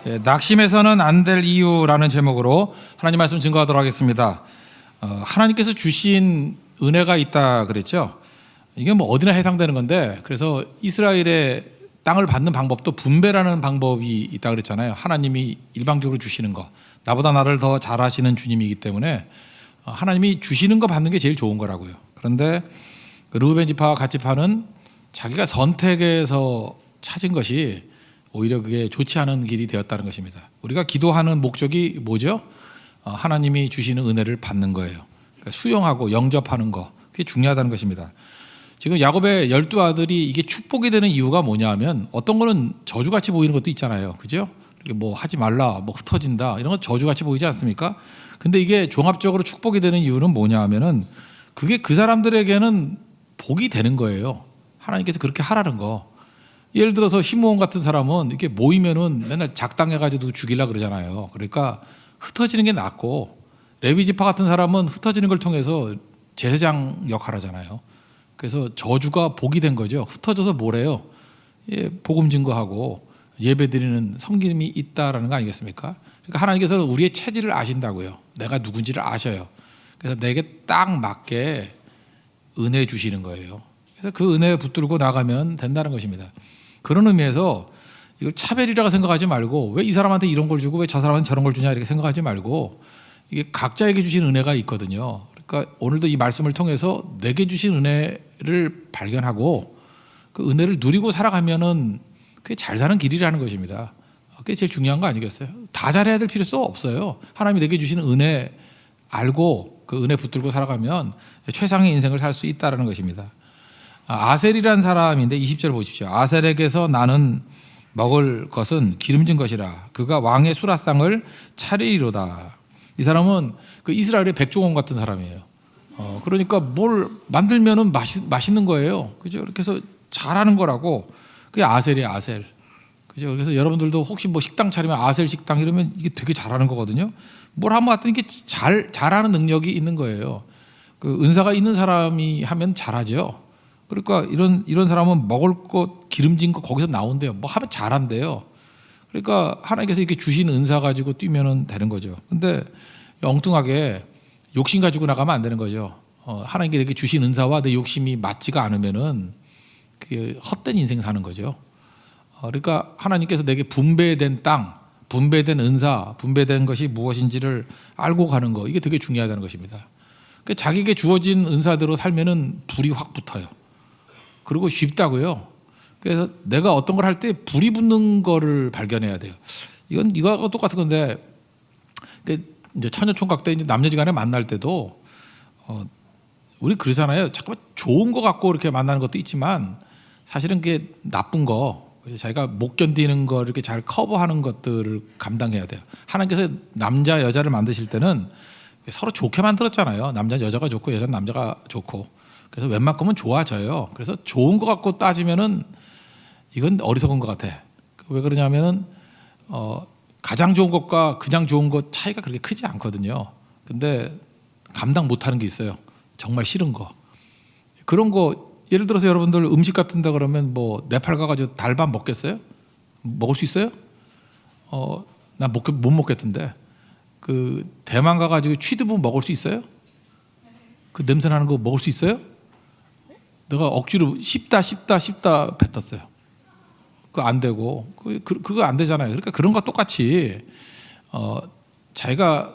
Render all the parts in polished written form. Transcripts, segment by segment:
낙심해서는 안 될 이유라는 제목으로 하나님 말씀 증거하도록 하겠습니다. 하나님께서 주신 은혜가 있다 그랬죠. 이게 뭐 어디나 해당되는 건데, 그래서 이스라엘의 땅을 받는 방법도 분배라는 방법이 있다 그랬잖아요. 하나님이 일방적으로 주시는 거, 나보다 나를 더 잘하시는 주님이기 때문에 하나님이 주시는 거 받는 게 제일 좋은 거라고요. 그런데 르우벤 지파와 갓 지파는 자기가 선택해서 찾은 것이 오히려 그게 좋지 않은 길이 되었다는 것입니다. 우리가 기도하는 목적이 뭐죠? 하나님이 주시는 은혜를 받는 거예요. 그러니까 수용하고 영접하는 거, 그게 중요하다는 것입니다. 지금 야곱의 12아들이 이게 축복이 되는 이유가 뭐냐 하면, 어떤 거는 저주같이 보이는 것도 있잖아요. 그죠? 뭐 하지 말라, 뭐 흩어진다, 이런 건 저주같이 보이지 않습니까? 근데 이게 종합적으로 축복이 되는 이유는 뭐냐 하면은, 그게 그 사람들에게는 복이 되는 거예요. 하나님께서 그렇게 하라는 거. 예를 들어서 시므온 같은 사람은 이렇게 모이면은 맨날 작당해가지고 죽이려고 그러잖아요. 그러니까 흩어지는 게 낫고, 레위 지파 같은 사람은 흩어지는 걸 통해서 제사장 역할 하잖아요. 그래서 저주가 복이 된 거죠. 흩어져서 뭐래요? 복음 증거하고 예배 드리는 섬김이 있다라는 거 아니겠습니까? 그러니까 하나님께서 우리의 체질을 아신다고요. 내가 누군지를 아셔요. 그래서 내게 딱 맞게 은혜 주시는 거예요. 그래서 그 은혜에 붙들고 나가면 된다는 것입니다. 그런 의미에서 이걸 차별이라고 생각하지 말고, 왜 이 사람한테 이런 걸 주고 왜 저 사람한테 저런 걸 주냐 이렇게 생각하지 말고, 이게 각자에게 주신 은혜가 있거든요. 그러니까 오늘도 이 말씀을 통해서 내게 주신 은혜를 발견하고 그 은혜를 누리고 살아가면은 그게 잘 사는 길이라는 것입니다. 그게 제일 중요한 거 아니겠어요? 다 잘해야 될 필요도 없어요. 하나님이 내게 주시는 은혜 알고 그 은혜 붙들고 살아가면 최상의 인생을 살 수 있다는 것입니다. 아셀이라는 사람인데 20절 보십시오. 아셀에게서 나는 먹을 것은 기름진 것이라, 그가 왕의 수라상을 차리리로다. 이 사람은 그 이스라엘의 백종원 같은 사람이에요. 그러니까 뭘 만들면은 맛있는 거예요. 그죠? 그렇게 해서 잘하는 거라고. 그게 아셀이에요, 아셀. 그죠? 그래서 여러분들도 혹시 뭐 식당 차리면 아셀 식당 이러면 이게 되게 잘하는 거거든요. 뭘 하면 하여튼 이게 잘하는 능력이 있는 거예요. 그 은사가 있는 사람이 하면 잘하죠. 그러니까 이런 사람은 먹을 것 기름진 거 거기서 나온대요. 뭐 하면 잘한대요. 그러니까 하나님께서 이렇게 주신 은사 가지고 뛰면은 되는 거죠. 근데 엉뚱하게 욕심 가지고 나가면 안 되는 거죠. 하나님께 이렇게 주신 은사와 내 욕심이 맞지가 않으면은 그게 헛된 인생 사는 거죠. 그러니까 하나님께서 내게 분배된 땅, 분배된 은사, 분배된 것이 무엇인지를 알고 가는 거, 이게 되게 중요하다는 것입니다. 그러니까 자기에게 주어진 은사대로 살면은 불이 확 붙어요. 그리고 쉽다고요. 그래서 내가 어떤 걸 할 때 불이 붙는 거를 발견해야 돼요. 이건 이거하고 똑같은 건데, 이제 처녀총각 때 이제 남녀지간에 만날 때도 우리 그러잖아요. 잠깐만 좋은 거 갖고 이렇게 만나는 것도 있지만 사실은 그게 나쁜 거, 자기가 못 견디는 거 이렇게 잘 커버하는 것들을 감당해야 돼요. 하나님께서 남자 여자를 만드실 때는 서로 좋게 만들었잖아요. 남자는 여자가 좋고 여자는 남자가 좋고. 그래서 웬만큼은 좋아져요. 그래서 좋은 거 갖고 따지면은 이건 어리석은 것 같아. 왜 그러냐면은 가장 좋은 것과 그냥 좋은 것 차이가 그렇게 크지 않거든요. 근데 감당 못하는 게 있어요. 정말 싫은 거. 그런 거, 예를 들어서 여러분들 음식 같은 데 그러면 뭐 네팔 가가지고 달밥 먹겠어요? 먹을 수 있어요? 난 못 먹겠던데. 그 대만 가가지고 취두부 먹을 수 있어요? 그 냄새 나는 거 먹을 수 있어요? 내가 억지로 씹다 뱉었어요. 그거 안 되고, 그거 안 되잖아요. 그러니까 그런 거 똑같이 자기가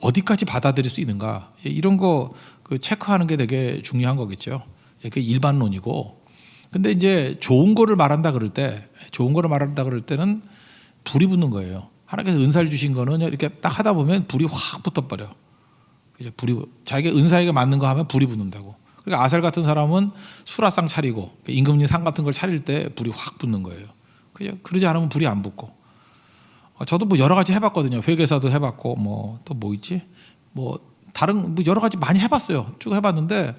어디까지 받아들일 수 있는가, 이런 거 그 체크하는 게 되게 중요한 거겠죠. 그게 일반론이고. 근데 이제 좋은 거를 말한다 그럴 때는 불이 붙는 거예요. 하나님께서 은사를 주신 거는 이렇게 딱 하다 보면 불이 확 붙어버려. 자기가 은사에게 맞는 거 하면 불이 붙는다고. 그러니까 아셀 같은 사람은 수라상 차리고 임금님 상 같은 걸 차릴 때 불이 확 붙는 거예요. 그러지 않으면 불이 안 붙고. 저도 뭐 여러 가지 해봤거든요. 회계사도 해봤고 뭐 또 뭐 있지? 뭐 다른 뭐 여러 가지 많이 해봤어요. 쭉 해봤는데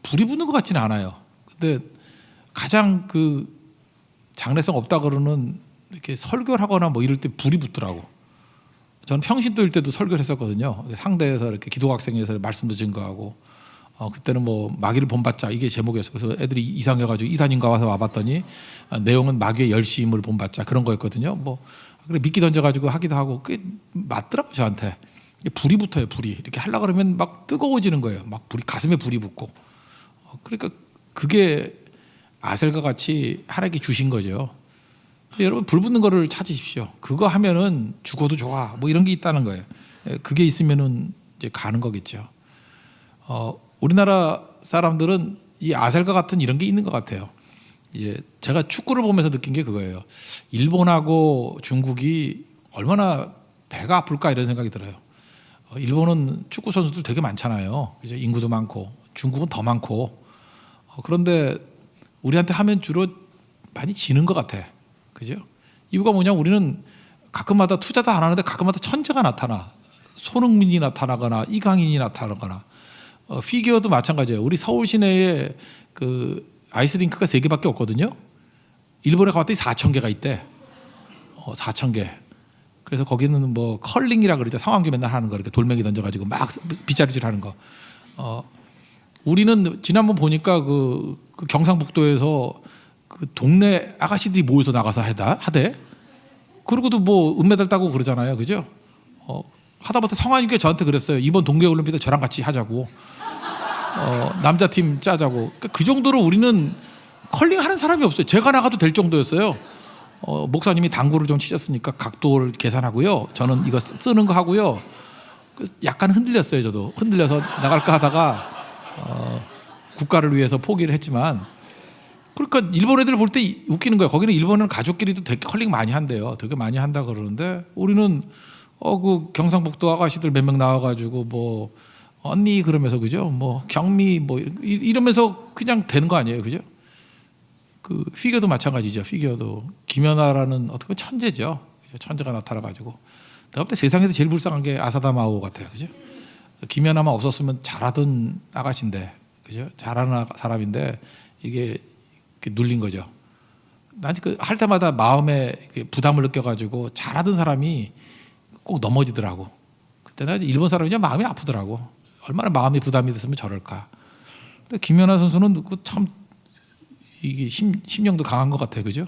불이 붙는 것 같지는 않아요. 근데 가장 그 장래성 없다 그러는 이렇게 설교를 하거나 뭐 이럴 때 불이 붙더라고. 저는 평신도일 때도 설교를 했었거든요. 상대에서 이렇게 기독학생에서 말씀도 증거하고, 그때는 뭐 마귀를 본받자 이게 제목이었어요. 그래서 애들이 이상해가지고 이단인가 와서 와봤더니 내용은 마귀의 열심을 본받자 그런 거였거든요. 뭐 그래 미끼 던져가지고 하기도 하고 그게 맞더라고요 저한테. 불이 붙어요 불이. 이렇게 하려고 그러면 막 뜨거워지는 거예요. 막 불이 가슴에 불이 붙고. 그러니까 그게 아셀과 같이 하나님께 주신 거죠. 여러분 불 붙는 거를 찾으십시오. 그거 하면은 죽어도 좋아. 뭐 이런 게 있다는 거예요. 그게 있으면은 이제 가는 거겠죠. 우리나라 사람들은 이 아셀과 같은 이런 게 있는 것 같아요. 제가 축구를 보면서 느낀 게 그거예요. 일본하고 중국이 얼마나 배가 아플까 이런 생각이 들어요. 일본은 축구 선수들 되게 많잖아요. 이제 인구도 많고 중국은 더 많고. 그런데 우리한테 하면 주로 많이 지는 것 같아. 그죠? 이유가 뭐냐? 우리는 가끔마다 투자도 안 하는데 가끔마다 천재가 나타나. 손흥민이 나타나거나 이강인이 나타나거나. 피겨도 마찬가지예요. 우리 서울 시내에 그 아이스링크가 3개밖에 없거든요. 일본에 가봤더니 4,000개가 있대. 4,000개. 그래서 거기는 뭐 컬링이라 그러죠. 상황기 맨날 하는 거 이렇게 돌멩이 던져가지고 막 빗자루질 하는 거. 우리는 지난번 보니까 그 경상북도에서 그 동네 아가씨들이 모여서 나가서 하대. 그러고도 뭐 은메달 따고 그러잖아요, 그죠? 하다못해 성환이가 저한테 그랬어요. 이번 동계올림픽에 저랑 같이 하자고. 남자팀 짜자고. 그러니까 그 정도로 우리는 컬링 하는 사람이 없어요. 제가 나가도 될 정도였어요. 목사님이 당구를 좀 치셨으니까 각도를 계산하고요. 저는 이거 쓰는 거 하고요. 약간 흔들렸어요, 저도. 흔들려서 나갈까 하다가 국가를 위해서 포기를 했지만. 그러니까 일본 애들 볼 때 웃기는 거예요. 거기는 일본은 가족끼리도 되게 컬링 많이 한대요. 되게 많이 한다 그러는데 우리는 그 경상북도 아가씨들 몇 명 나와가지고 뭐 언니 그러면서 그죠? 뭐 경미 뭐 이러면서 그냥 되는 거 아니에요, 그죠? 그 피겨도 마찬가지죠. 피겨도 김연아라는 어떻게 보면 천재죠. 천재가 나타나가지고 내가 볼 때 세상에서 제일 불쌍한 게 아사다 마오 같아요, 그죠? 김연아만 없었으면 잘하던 아가씨인데, 그죠? 잘하는 사람인데 이게 눌린 거죠. 난 그 할 때마다 마음에 부담을 느껴가지고 잘하던 사람이 꼭 넘어지더라고. 그때는 일본 사람이 그냥 마음이 아프더라고. 얼마나 마음이 부담이 됐으면 저럴까. 근데 김연아 선수는 참 이게 심령도 강한 것 같아요, 그죠?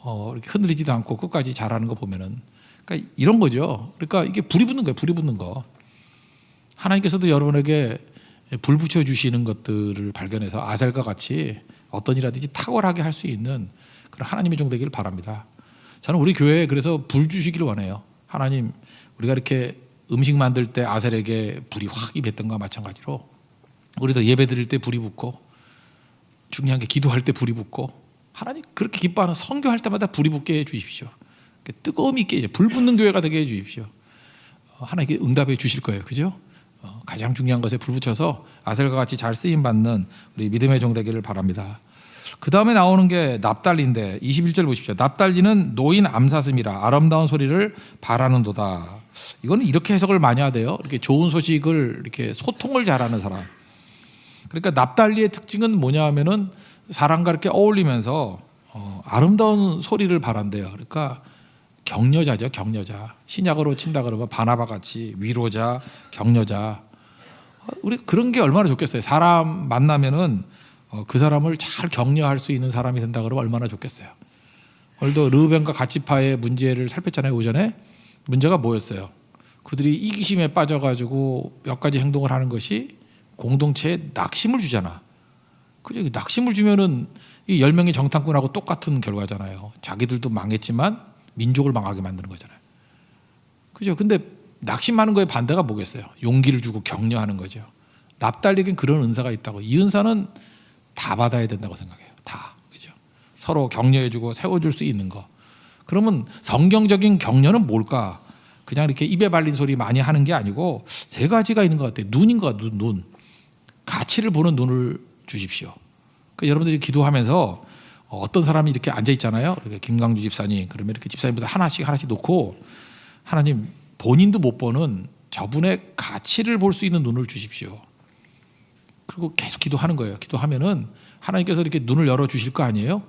이렇게 흔들리지도 않고 끝까지 잘하는 거 보면은, 그러니까 이런 거죠. 그러니까 이게 불이 붙는 거예요, 불이 붙는 거. 하나님께서도 여러분에게 불 붙여 주시는 것들을 발견해서 아셀과 같이 어떤 일이라든지 탁월하게 할 수 있는 그런 하나님의 종 되기를 바랍니다. 저는 우리 교회에 그래서 불 주시기를 원해요. 하나님, 우리가 이렇게 음식 만들 때 아셀에게 불이 확 임했던 것과 마찬가지로 우리도 예배 드릴 때 불이 붙고 중요한 게 기도할 때 불이 붙고 하나님 그렇게 기뻐하는 선교할 때마다 불이 붙게 해 주십시오. 뜨거움 있게 불 붙는 교회가 되게 해 주십시오. 하나님께 응답해 주실 거예요, 그죠? 가장 중요한 것에 불 붙여서 아셀과 같이 잘 쓰임 받는 우리 믿음의 종 되기를 바랍니다. 그 다음에 나오는 게 납달리인데 21절 보십시오. 납달리는 노인 암사슴이라 아름다운 소리를 바라는도다. 이거는 이렇게 해석을 많이 하대요. 이렇게 좋은 소식을 이렇게 소통을 잘하는 사람. 그러니까 납달리의 특징은 뭐냐 하면은 사람과 이렇게 어울리면서 아름다운 소리를 바란대요. 그러니까 격려자죠, 격려자. 신약으로 친다 그러면 바나바 같이 위로자, 격려자. 우리 그런 게 얼마나 좋겠어요. 사람 만나면은 그 사람을 잘 격려할 수 있는 사람이 된다 그러면 얼마나 좋겠어요. 오늘도 르우벤과 갓지파의 문제를 살폈잖아요, 오전에. 문제가 뭐였어요? 그들이 이기심에 빠져가지고 몇 가지 행동을 하는 것이 공동체에 낙심을 주잖아. 그죠? 낙심을 주면은 이 10명의 정탐꾼하고 똑같은 결과잖아요. 자기들도 망했지만 민족을 망하게 만드는 거잖아요. 그죠? 근데 낙심하는 거에 반대가 뭐겠어요? 용기를 주고 격려하는 거죠. 납달리긴 그런 은사가 있다고. 이 은사는 다 받아야 된다고 생각해요. 다. 그죠? 서로 격려해주고 세워줄 수 있는 거. 그러면 성경적인 격려는 뭘까? 그냥 이렇게 입에 발린 소리 많이 하는 게 아니고 3가지가 있는 것 같아요. 눈인 것 같아요. 눈. 가치를 보는 눈을 주십시오. 그러니까 여러분들이 기도하면서 어떤 사람이 이렇게 앉아 있잖아요. 이렇게 김강주 집사님. 그러면 이렇게 집사님보다 하나씩 놓고 하나님 본인도 못 보는 저분의 가치를 볼 수 있는 눈을 주십시오. 그리고 계속 기도하는 거예요. 기도하면은 하나님께서 이렇게 눈을 열어 주실 거 아니에요.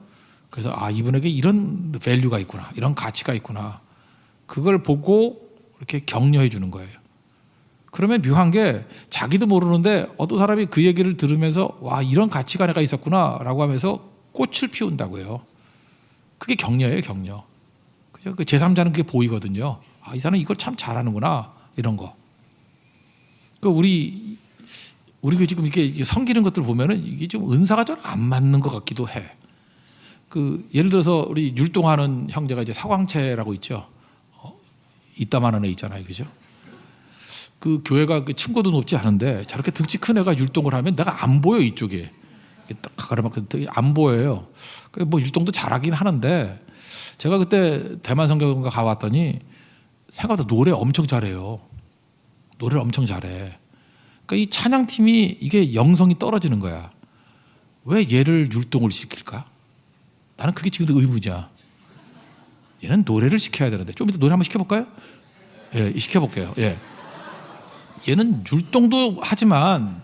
그래서 이분에게 이런 밸류가 있구나, 이런 가치가 있구나. 그걸 보고 이렇게 격려해 주는 거예요. 그러면 묘한 게 자기도 모르는데 어떤 사람이 그 얘기를 들으면서 와, 이런 가치가 내가 있었구나라고 하면서 꽃을 피운다고요. 그게 격려예요, 격려. 그죠? 그 제3자는 그게 보이거든요. 아, 이 사람 이걸 참 잘하는구나 이런 거. 그 우리 지금 이렇게 섬기는 것들 보면은 이게 좀 은사가 좀 안 맞는 것 같기도 해. 그 예를 들어서 우리 율동하는 형제가 이제 사광채라고 있죠. 이따만한 애 있잖아요, 그죠? 그 교회가 그 층고도 높지 않은데 저렇게 등치 큰 애가 율동을 하면 내가 안 보여 이쪽에. 딱 가르마큼 안 보여요. 뭐 율동도 잘하긴 하는데 제가 그때 대만 성경가 가봤더니 생각보다 노래 엄청 잘해요. 노래를 엄청 잘해. 그러니까 이 찬양팀이 이게 영성이 떨어지는 거야. 왜 얘를 율동을 시킬까? 나는 그게 지금도 의문이야. 얘는 노래를 시켜야 되는데 좀 이따 노래 한번 시켜볼까요? 예, 시켜볼게요. 예. 얘는 율동도 하지만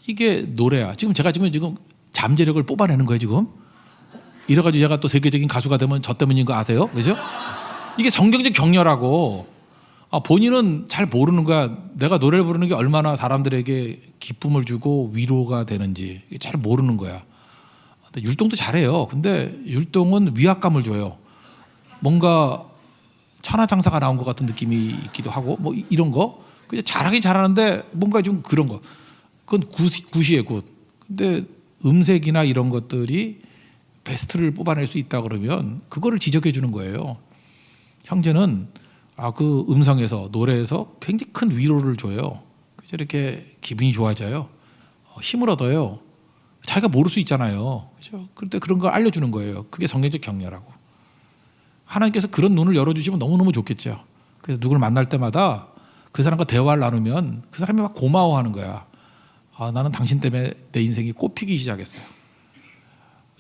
이게 노래야. 지금 제가 지금 잠재력을 뽑아내는 거예요 지금. 이래가지고 얘가 또 세계적인 가수가 되면 저 때문인 거 아세요? 그죠? 이게 성경적 격려라고. 본인은 잘 모르는 거야. 내가 노래를 부르는 게 얼마나 사람들에게 기쁨을 주고 위로가 되는지 잘 모르는 거야. 근데 율동도 잘해요. 근데 율동은 위압감을 줘요. 뭔가 천하장사가 나온 것 같은 느낌이 있기도 하고 뭐 이런 거. 그냥 잘하긴 잘하는데 뭔가 좀 그런 거. 그건 굿이에요, 굿. 근데 음색이나 이런 것들이 베스트를 뽑아낼 수 있다 그러면 그거를 지적해 주는 거예요. 형제는 그 음성에서 노래에서 굉장히 큰 위로를 줘요. 그래서 이렇게 기분이 좋아져요. 힘을 얻어요. 자기가 모를 수 있잖아요. 그렇죠? 그런데 그런 걸 알려주는 거예요. 그게 성경적 격려라고. 하나님께서 그런 눈을 열어주시면 너무너무 좋겠죠. 그래서 누구를 만날 때마다 그 사람과 대화를 나누면 그 사람이 막 고마워하는 거야. 나는 당신 때문에 내 인생이 꽃피기 시작했어요.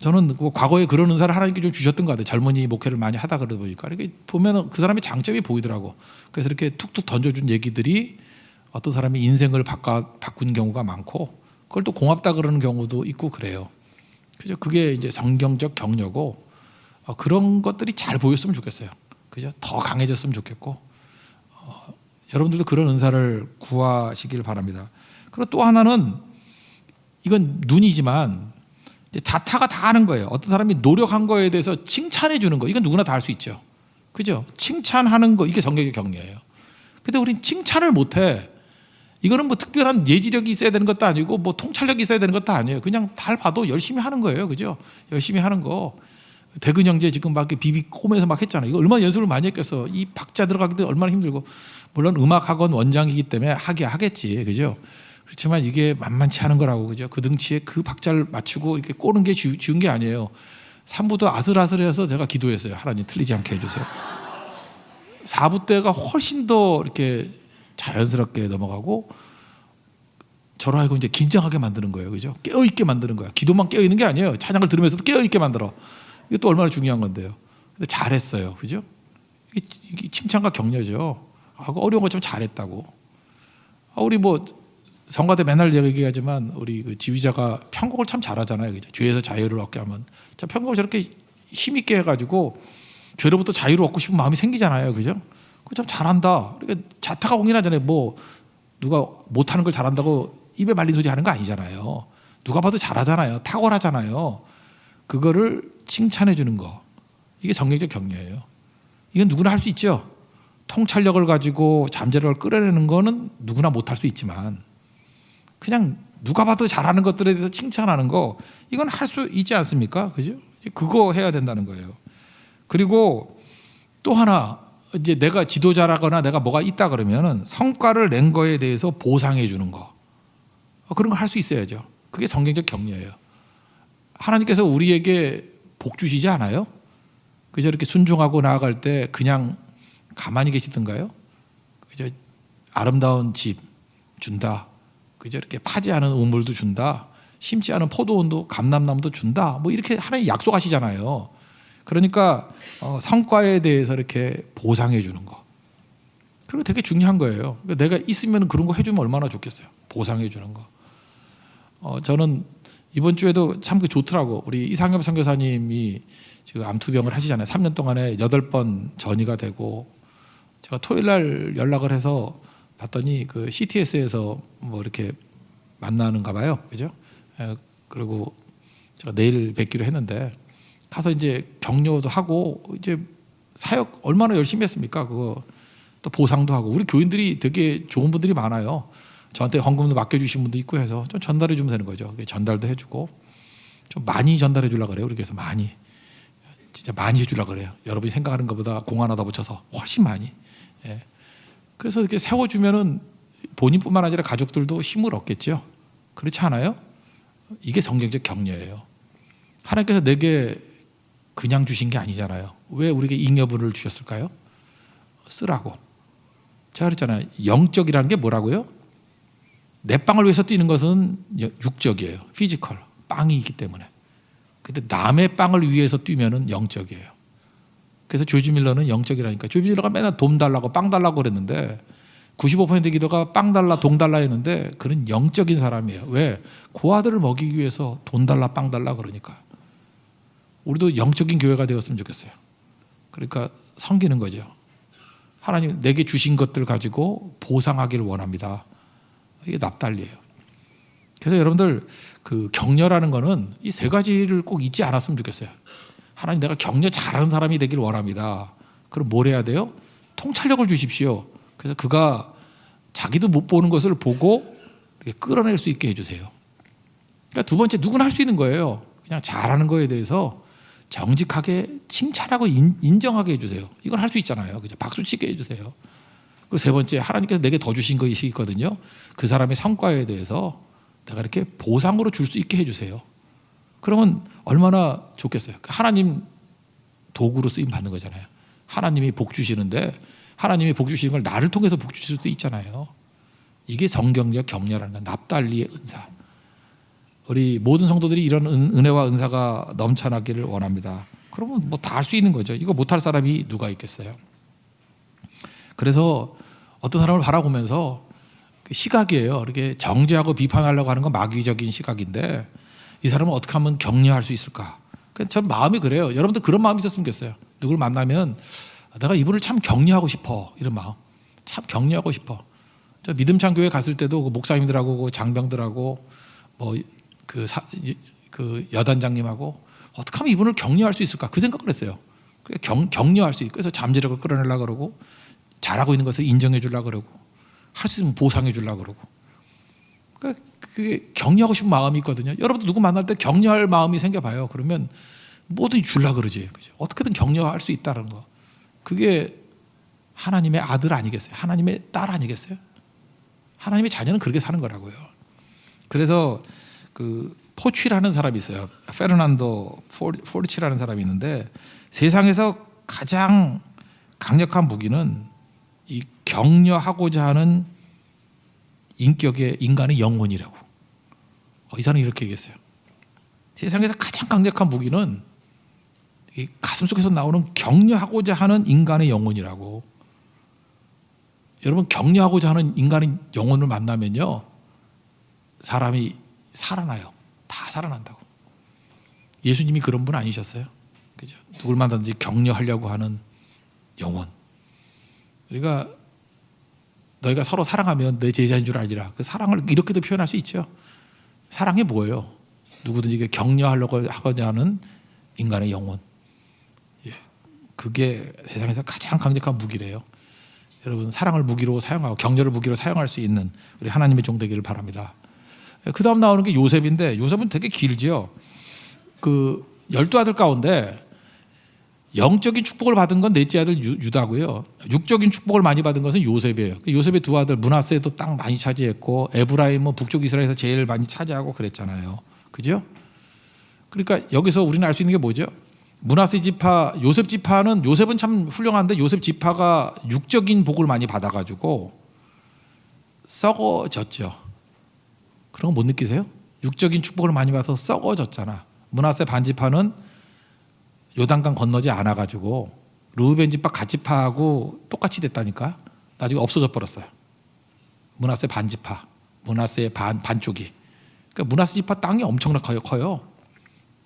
저는 과거에 그런 은사를 하나님께 좀 주셨던 것 같아요. 젊은이 목회를 많이 하다 그러다 보니까 이렇게 보면 그 사람의 장점이 보이더라고. 그래서 이렇게 툭툭 던져준 얘기들이 어떤 사람이 인생을 바꾼 경우가 많고 그걸 또 고맙다 그러는 경우도 있고 그래요. 그죠? 그게 이제 성경적 격려고 그런 것들이 잘 보였으면 좋겠어요. 그죠? 더 강해졌으면 좋겠고 여러분들도 그런 은사를 구하시길 바랍니다. 그리고 또 하나는 이건 눈이지만 자타가 다 하는 거예요. 어떤 사람이 노력한 거에 대해서 칭찬해 주는 거. 이건 누구나 다 할 수 있죠. 그죠? 칭찬하는 거 이게 성경의 격려예요. 근데 우린 칭찬을 못 해. 이거는 뭐 특별한 예지력이 있어야 되는 것도 아니고 뭐 통찰력이 있어야 되는 것도 아니에요. 그냥 달 봐도 열심히 하는 거예요. 그죠? 열심히 하는 거. 대근 형제 지금 막 비비 꼬매서 막 했잖아요. 이거 얼마나 연습을 많이 했겠어. 이 박자 들어가기도 얼마나 힘들고. 물론 음악학원 원장이기 때문에 하겠지. 그죠? 그렇지만 이게 만만치 않은 거라고. 그죠? 그 등치에 그 박자를 맞추고 이렇게 꼬는 게 쉬운 게 아니에요. 3부도 아슬아슬해서 제가 기도했어요. 하나님 틀리지 않게 해주세요. 4부 때가 훨씬 더 이렇게 자연스럽게 넘어가고 저로 하여금 이제 긴장하게 만드는 거예요. 그죠? 깨어있게 만드는 거야. 기도만 깨어있는 게 아니에요. 찬양을 들으면서도 깨어있게 만들어. 이게 또 얼마나 중요한 건데요. 근데 잘했어요. 그죠? 이게 칭찬과 격려죠. 그 어려운 거 좀 잘했다고. 우리 뭐 성가대 맨날 얘기하지만 우리 그 지휘자가 편곡을 참 잘하잖아요. 그죠? 죄에서 자유를 얻게 하면 자, 편곡을 저렇게 힘있게 해가지고 죄로부터 자유를 얻고 싶은 마음이 생기잖아요. 그죠? 그거 참 잘한다. 그러니까 자타가 공인하잖아요. 뭐 누가 못하는 걸 잘한다고 입에 말린 소리 하는 거 아니잖아요. 누가 봐도 잘하잖아요. 탁월하잖아요. 그거를 칭찬해 주는 거. 이게 성경적 격려예요. 이건 누구나 할 수 있죠. 통찰력을 가지고 잠재력을 끌어내는 거는 누구나 못할 수 있지만 그냥 누가 봐도 잘하는 것들에 대해서 칭찬하는 거 이건 할 수 있지 않습니까? 그죠? 그거 해야 된다는 거예요. 그리고 또 하나 이제 내가 지도자라거나 내가 뭐가 있다 그러면은 성과를 낸 거에 대해서 보상해 주는 거 그런 거 할 수 있어야죠. 그게 성경적 격려예요. 하나님께서 우리에게 복 주시지 않아요? 그저 이렇게 순종하고 나아갈 때 그냥 가만히 계시던가요? 그저 아름다운 집 준다. 그저 이렇게 파지 않은 우물도 준다. 심지 않은 포도원도 감람나무도 준다. 뭐 이렇게 하나님 약속하시잖아요. 그러니까 성과에 대해서 이렇게 보상해 주는 거. 그리고 되게 중요한 거예요. 그러니까 내가 있으면 그런 거 해주면 얼마나 좋겠어요. 보상해 주는 거. 저는 이번 주에도 참 좋더라고. 우리 이상엽 선교사님이 지금 암투병을 하시잖아요. 3년 동안에 8번 전이가 되고 제가 토요일 날 연락을 해서 봤더니 그 CTS에서 뭐 이렇게 만나는가 봐요. 그죠? 그리고 제가 내일 뵙기로 했는데 가서 이제 격려도 하고 이제 사역 얼마나 열심히 했습니까? 그거 또 보상도 하고 우리 교인들이 되게 좋은 분들이 많아요. 저한테 헌금도 맡겨주신 분도 있고 해서 좀 전달해 주면 되는 거죠. 전달도 해주고 좀 많이 전달해 주려고 그래요. 우리 교회에서 많이 진짜 많이 해주려고 그래요. 여러분이 생각하는 것보다 공 하나 더 붙여서 훨씬 많이. 예. 그래서 이렇게 세워주면은 본인뿐만 아니라 가족들도 힘을 얻겠죠. 그렇지 않아요? 이게 성경적 격려예요. 하나님께서 내게 그냥 주신 게 아니잖아요. 왜 우리에게 잉여분을 주셨을까요? 쓰라고. 제가 그랬잖아요. 영적이라는 게 뭐라고요? 내 빵을 위해서 뛰는 것은 육적이에요. 피지컬. 빵이 있기 때문에. 근데 남의 빵을 위해서 뛰면은 영적이에요. 그래서 조지 밀러는 영적이라니까. 조지 밀러가 맨날 돈 달라고 빵 달라고 그랬는데 95% 기도가 빵 달라 동 달라 했는데 그는 영적인 사람이에요. 왜? 그 아들을 먹이기 위해서 돈 달라 빵 달라 그러니까. 우리도 영적인 교회가 되었으면 좋겠어요. 그러니까 섬기는 거죠. 하나님 내게 주신 것들 가지고 보상하기를 원합니다. 이게 납달리예요. 그래서 여러분들 그 격려라는 거는 이 세 가지를 꼭 잊지 않았으면 좋겠어요. 하나님 내가 격려 잘하는 사람이 되기를 원합니다. 그럼 뭘 해야 돼요? 통찰력을 주십시오. 그래서 그가 자기도 못 보는 것을 보고 이렇게 끌어낼 수 있게 해주세요. 그러니까 두 번째 누구나 할 수 있는 거예요. 그냥 잘하는 거에 대해서 정직하게 칭찬하고 인정하게 해주세요. 이건 할 수 있잖아요. 그죠? 박수치게 해주세요. 그리고 세 번째 하나님께서 내게 더 주신 것이 있거든요. 그 사람의 성과에 대해서 내가 이렇게 보상으로 줄 수 있게 해주세요. 그러면 얼마나 좋겠어요. 하나님 도구로 쓰임 받는 거잖아요. 하나님이 복 주시는데 하나님이 복 주시는 걸 나를 통해서 복 주실 수도 있잖아요. 이게 성경적 격려라는 건 납달리의 은사. 우리 모든 성도들이 이런 은혜와 은사가 넘쳐나기를 원합니다. 그러면 뭐 다 할 수 있는 거죠. 이거 못할 사람이 누가 있겠어요. 그래서 어떤 사람을 바라보면서 시각이에요. 이렇게 정죄하고 비판하려고 하는 건 마귀적인 시각인데 이 사람은 어떻게 하면 격려할 수 있을까? 전 마음이 그래요. 여러분들 그런 마음이 있었으면 좋겠어요. 누구를 만나면 내가 이분을 참 격려하고 싶어. 이런 마음. 참 격려하고 싶어. 저 믿음찬 교회 갔을 때도 그 목사님들하고 그 장병들하고 뭐 그 여단장님하고 어떻게 하면 이분을 격려할 수 있을까? 그 생각을 했어요. 격려할 수 있고 그래서 잠재력을 끌어내려고 그러고 잘하고 있는 것을 인정해 주려고 그러고 할 수 있으면 보상해 주려고 그러고 그게 격려하고 싶은 마음이 있거든요. 여러분도 누구 만날 때 격려할 마음이 생겨봐요. 그러면 뭐든지 주려고 그러지. 그죠? 어떻게든 격려할 수 있다는 거. 그게 하나님의 아들 아니겠어요? 하나님의 딸 아니겠어요? 하나님의 자녀는 그렇게 사는 거라고요. 그래서 그 포취라는 사람이 있어요. 페르난도 포르치라는 사람이 있는데 세상에서 가장 강력한 무기는 이 격려하고자 하는 인격의 인간의 영혼이라고. 이 사람이 이렇게 얘기했어요. 세상에서 가장 강력한 무기는 이 가슴 속에서 나오는 격려하고자 하는 인간의 영혼이라고. 여러분 격려하고자 하는 인간의 영혼을 만나면요 사람이 살아나요. 다 살아난다고. 예수님이 그런 분 아니셨어요? 그죠? 누굴 만나든지 격려하려고 하는 영혼. 우리가 너희가 서로 사랑하면 내 제자인 줄 알리라. 그 사랑을 이렇게도 표현할 수 있죠. 사랑이 뭐예요? 누구든지 격려하려고 하고자 하는 인간의 영혼. 예. 그게 세상에서 가장 강력한 무기래요. 여러분 사랑을 무기로 사용하고 격려를 무기로 사용할 수 있는 우리 하나님의 종 되기를 바랍니다. 그 다음 나오는 게 요셉인데 요셉은 되게 길지요. 그 12아들 가운데 영적인 축복을 받은 건 넷째 아들 유다고요. 육적인 축복을 많이 받은 것은 요셉이에요. 요셉의 두 아들 므낫세도 땅 많이 차지했고 에브라임은 북쪽 이스라엘에서 제일 많이 차지하고 그랬잖아요. 그죠? 그러니까 여기서 우리는 알 수 있는 게 뭐죠? 므낫세 지파, 요셉 지파는 요셉은 참 훌륭한데 요셉 지파가 육적인 복을 많이 받아가지고 썩어졌죠. 그런 거 못 느끼세요? 육적인 축복을 많이 받아서 썩어졌잖아. 므낫세 반지파는 요단강 건너지 않아가지고 르우벤 지파 갓지파하고 똑같이 됐다니까. 나중에 없어져 버렸어요. 므낫세 반지파, 므낫세 반쪽이. 그러니까 므낫세 지파 땅이 엄청나게 커요.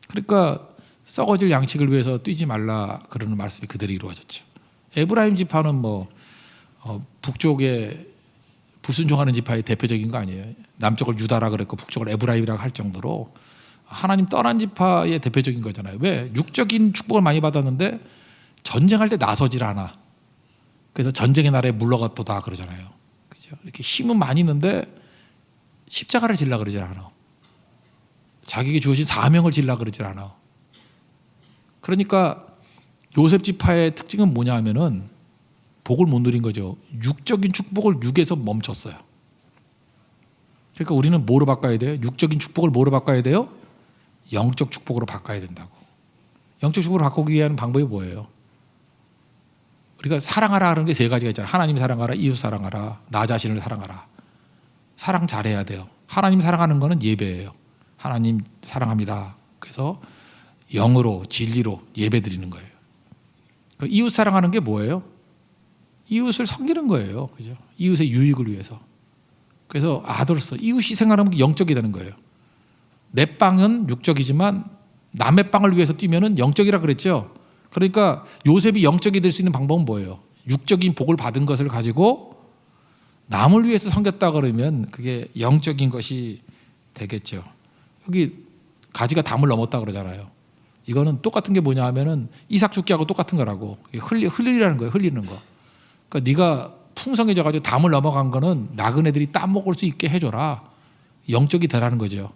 그러니까 썩어질 양식을 위해서 뛰지 말라 그러는 말씀이 그대로 이루어졌죠. 에브라임 지파는 뭐 북쪽에 불순종하는 지파의 대표적인 거 아니에요. 남쪽을 유다라 그랬고 북쪽을 에브라임이라고 할 정도로 하나님 떠난 지파의 대표적인 거잖아요. 왜? 육적인 축복을 많이 받았는데 전쟁할 때 나서질 않아. 그래서 전쟁의 날에 물러갔도다 그러잖아요. 그죠? 이렇게 힘은 많이 있는데 십자가를 지려 그러질 않아. 자기에게 주어진 사명을 지려 그러질 않아. 그러니까 요셉 지파의 특징은 뭐냐 하면은 복을 못 누린 거죠. 육적인 축복을 육에서 멈췄어요. 그러니까 우리는 뭐로 바꿔야 돼요? 육적인 축복을 뭐로 바꿔야 돼요? 영적 축복으로 바꿔야 된다고. 영적 축복으로 바꾸기 위한 방법이 뭐예요? 우리가 사랑하라 하는 게 세 가지가 있잖아요. 하나님 사랑하라, 이웃 사랑하라, 나 자신을 사랑하라. 사랑 잘해야 돼요. 하나님 사랑하는 거는 예배예요. 하나님 사랑합니다. 그래서 영으로 진리로 예배 드리는 거예요. 이웃 사랑하는 게 뭐예요? 이웃을 섬기는 거예요. 그죠? 이웃의 유익을 위해서. 그래서 아들로서 이웃이 생각하는 게 영적이 되는 거예요. 내 빵은 육적이지만 남의 빵을 위해서 뛰면은 영적이라 그랬죠. 그러니까 요셉이 영적이 될 수 있는 방법은 뭐예요? 육적인 복을 받은 것을 가지고 남을 위해서 섬겼다 그러면 그게 영적인 것이 되겠죠. 여기 가지가 담을 넘었다 그러잖아요. 이거는 똑같은 게 뭐냐 하면은 이삭 죽기하고 똑같은 거라고. 흘리라는 거예요. 흘리는 거. 그러니까 네가 풍성해져 가지고 담을 넘어간 거는 나그네들이 따먹을 수 있게 해줘라. 영적이 되라는 거죠.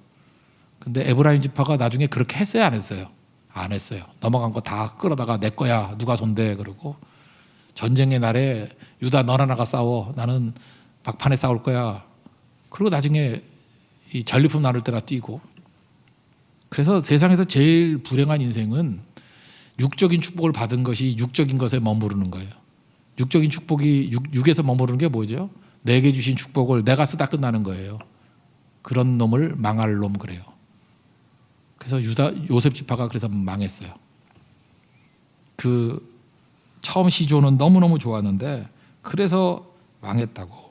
근데 에브라임 지파가 나중에 그렇게 했어요, 안 했어요? 안 했어요. 넘어간 거 다 끌어다가 내 거야. 누가 손대. 그러고 전쟁의 날에 유다 너나 나가 싸워. 나는 막판에 싸울 거야. 그리고 나중에 이 전리품 나눌 때나 뛰고. 그래서 세상에서 제일 불행한 인생은 육적인 축복을 받은 것이 육적인 것에 머무르는 거예요. 육적인 축복이 육에서 머무르는 게 뭐죠? 내게 주신 축복을 내가 쓰다 끝나는 거예요. 그런 놈을 망할 놈 그래요. 그래서 요셉 지파가 그래서 망했어요. 그 처음 시조는 너무너무 좋았는데 그래서 망했다고.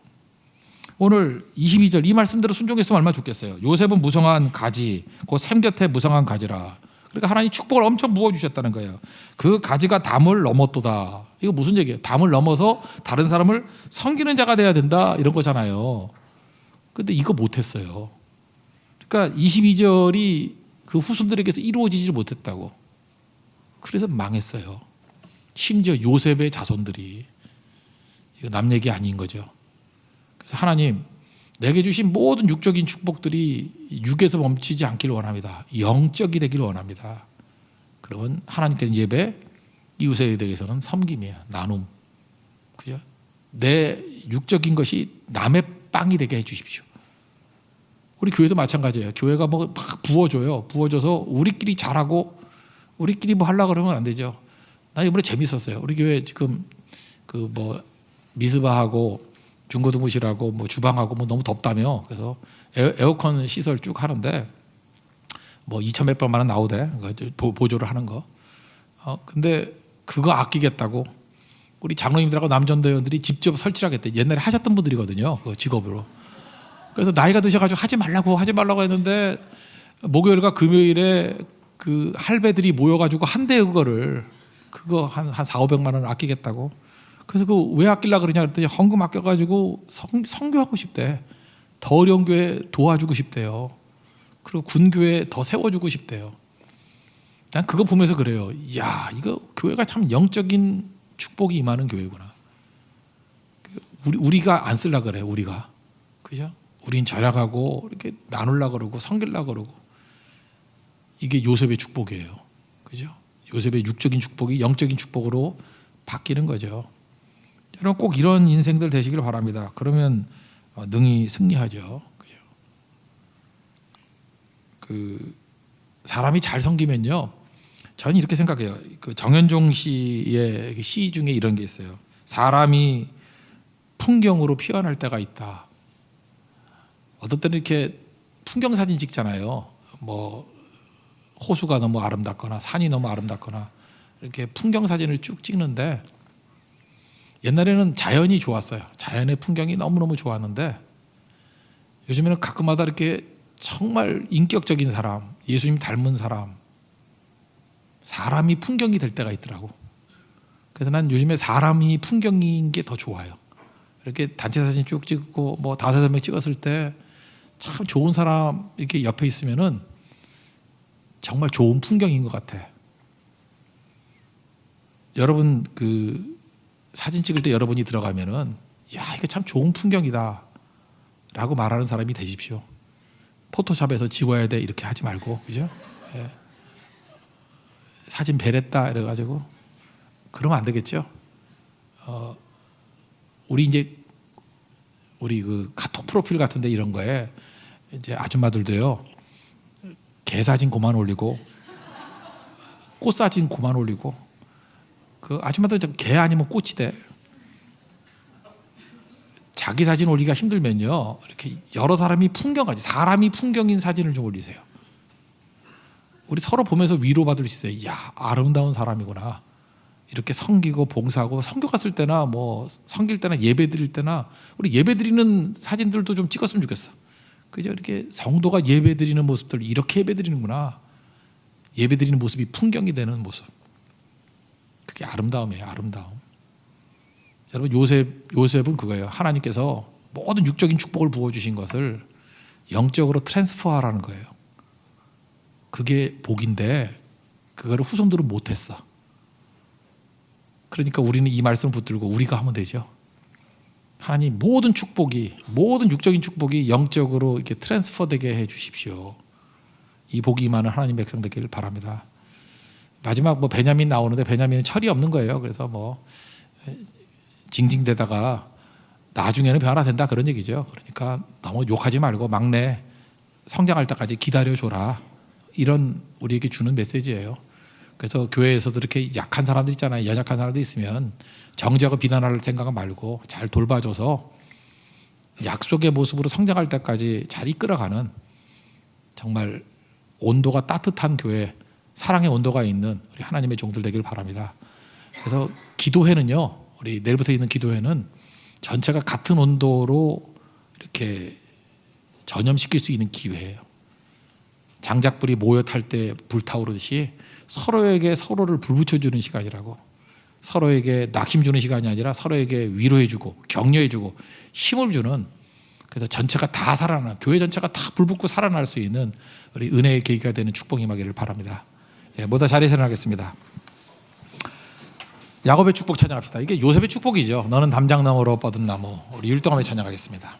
오늘 22절 이 말씀대로 순종했으면 얼마나 좋겠어요. 요셉은 무성한 가지, 그 샘 곁에 무성한 가지라. 그러니까 하나님 축복을 엄청 부어주셨다는 거예요. 그 가지가 담을 넘었도다. 이거 무슨 얘기예요? 담을 넘어서 다른 사람을 섬기는 자가 돼야 된다 이런 거잖아요. 근데 이거 못했어요. 그러니까 22절이 그 후손들에게서 이루어지지 못했다고. 그래서 망했어요. 심지어 요셉의 자손들이. 이거 남 얘기 아닌 거죠. 그래서 하나님 내게 주신 모든 육적인 축복들이 육에서 멈추지 않기를 원합니다. 영적이 되기를 원합니다. 그러면 하나님께는 예배, 이웃에 대해서는 섬김이에요. 나눔. 그죠? 내 육적인 것이 남의 빵이 되게 해 주십시오. 우리 교회도 마찬가지예요. 교회가 뭐 막 부어줘요. 부어줘서 우리끼리 잘하고 우리끼리 뭐 하려고 그러면 안 되죠. 나 이번에 재밌었어요. 우리 교회 지금 그 뭐 미스바하고 중고등부실하고 뭐 주방하고 뭐 너무 덥다며. 그래서 에어컨 시설 쭉 하는데 뭐 2천 몇백만 원 나오대. 보조를 하는 거. 근데 그거 아끼겠다고 우리 장로님들하고 남전도원들이 직접 설치를 하겠대. 옛날에 하셨던 분들이거든요. 그 직업으로. 그래서 나이가 드셔가지고 하지 말라고 했는데 목요일과 금요일에 그 할배들이 모여가지고 한대 그거 한 4,500만 원 아끼겠다고. 그래서 그 왜 아끼려고 그러냐 그랬더니 헌금 아껴가지고 선교하고 싶대. 더 어려운 교회 도와주고 싶대요. 그리고 군교회 더 세워주고 싶대요. 난 그거 보면서 그래요. 이야, 이거 교회가 참 영적인 축복이 임하는 교회구나. 우리가 안 쓰려고 그래요. 우리가. 그죠? 우린 절약하고 이렇게 나누려고 그러고 섬기려고 그러고. 이게 요셉의 축복이에요. 그죠? 요셉의 육적인 축복이 영적인 축복으로 바뀌는 거죠. 여러분 꼭 이런 인생들 되시길 바랍니다. 그러면 능히 승리하죠. 그죠? 그 사람이 잘 섬기면요. 저는 이렇게 생각해요. 그 정현종 씨의 시 중에 이런 게 있어요. 사람이 풍경으로 피어날 때가 있다. 어떤 때는 이렇게 풍경 사진 찍잖아요. 뭐 호수가 너무 아름답거나 산이 너무 아름답거나 이렇게 풍경 사진을 쭉 찍는데 옛날에는 자연이 좋았어요. 자연의 풍경이 너무너무 좋았는데 요즘에는 가끔마다 이렇게 정말 인격적인 사람, 예수님 닮은 사람이 풍경이 될 때가 있더라고. 그래서 난 요즘에 사람이 풍경인 게 더 좋아요. 이렇게 단체 사진 쭉 찍고 뭐 5-6명 찍었을 때 참 좋은 사람 이렇게 옆에 있으면은 정말 좋은 풍경인 것 같아. 여러분 그 사진 찍을 때 여러분이 들어가면은 야 이거 참 좋은 풍경이다 라고 말하는 사람이 되십시오. 포토샵에서 지워야 돼 이렇게 하지 말고, 그죠? 예. 사진 배랬다 이래가지고 그러면 안 되겠죠. 우리 그 카톡 프로필 같은데 이런 거에 이제 아줌마들도요 개 사진 그만 올리고 꽃 사진 그만 올리고, 그 아줌마들 개 아니면 꽃이 돼. 자기 사진 올리기가 힘들면요 이렇게 여러 사람이 풍경까지 사람이 풍경인 사진을 좀 올리세요. 우리 서로 보면서 위로받을 수 있어요. 야 아름다운 사람이구나. 이렇게 섬기고 봉사하고 선교 갔을 때나 뭐 섬길 때나 예배 드릴 때나 우리 예배 드리는 사진들도 좀 찍었으면 좋겠어. 그죠? 이렇게 성도가 예배 드리는 모습들 이렇게 예배 드리는구나. 예배 드리는 모습이 풍경이 되는 모습. 그게 아름다움이에요. 아름다움. 여러분 요셉은 그거예요. 하나님께서 모든 육적인 축복을 부어주신 것을 영적으로 트랜스퍼하라는 거예요. 그게 복인데 그거를 후손들은 못했어. 그러니까 우리는 이 말씀을 붙들고 우리가 하면 되죠. 하나님 모든 축복이, 모든 육적인 축복이 영적으로 이렇게 트랜스퍼되게 해 주십시오. 이 복이 임하는 하나님 백성 되기를 바랍니다. 마지막 뭐 베냐민 나오는데 베냐민은 철이 없는 거예요. 그래서 뭐 징징대다가 나중에는 변화된다 그런 얘기죠. 그러니까 너무 욕하지 말고 막내 성장할 때까지 기다려줘라. 이런 우리에게 주는 메시지예요. 그래서 교회에서도 이렇게 약한 사람들 있잖아요. 연약한 사람들 있으면 정죄하고 비난할 생각은 말고 잘 돌봐줘서 약속의 모습으로 성장할 때까지 잘 이끌어가는 정말 온도가 따뜻한 교회, 사랑의 온도가 있는 우리 하나님의 종들 되길 바랍니다. 그래서 기도회는요, 우리 내일부터 있는 기도회는 전체가 같은 온도로 이렇게 전염시킬 수 있는 기회예요. 장작불이 모여 탈 때 불타오르듯이 서로에게 서로를 불붙여주는 시간이라고, 서로에게 낙심 주는 시간이 아니라 서로에게 위로해주고 격려해주고 힘을 주는, 그래서 전체가 다 살아나, 교회 전체가 다 불붙고 살아날 수 있는 우리 은혜의 계기가 되는 축복이 임하기를 바랍니다. 예, 모두 자리에 일어나겠습니다. 야곱의 축복 찬양합시다. 이게 요셉의 축복이죠. 너는 담장나무로 뻗은 나무. 우리 율동하며 찬양하겠습니다.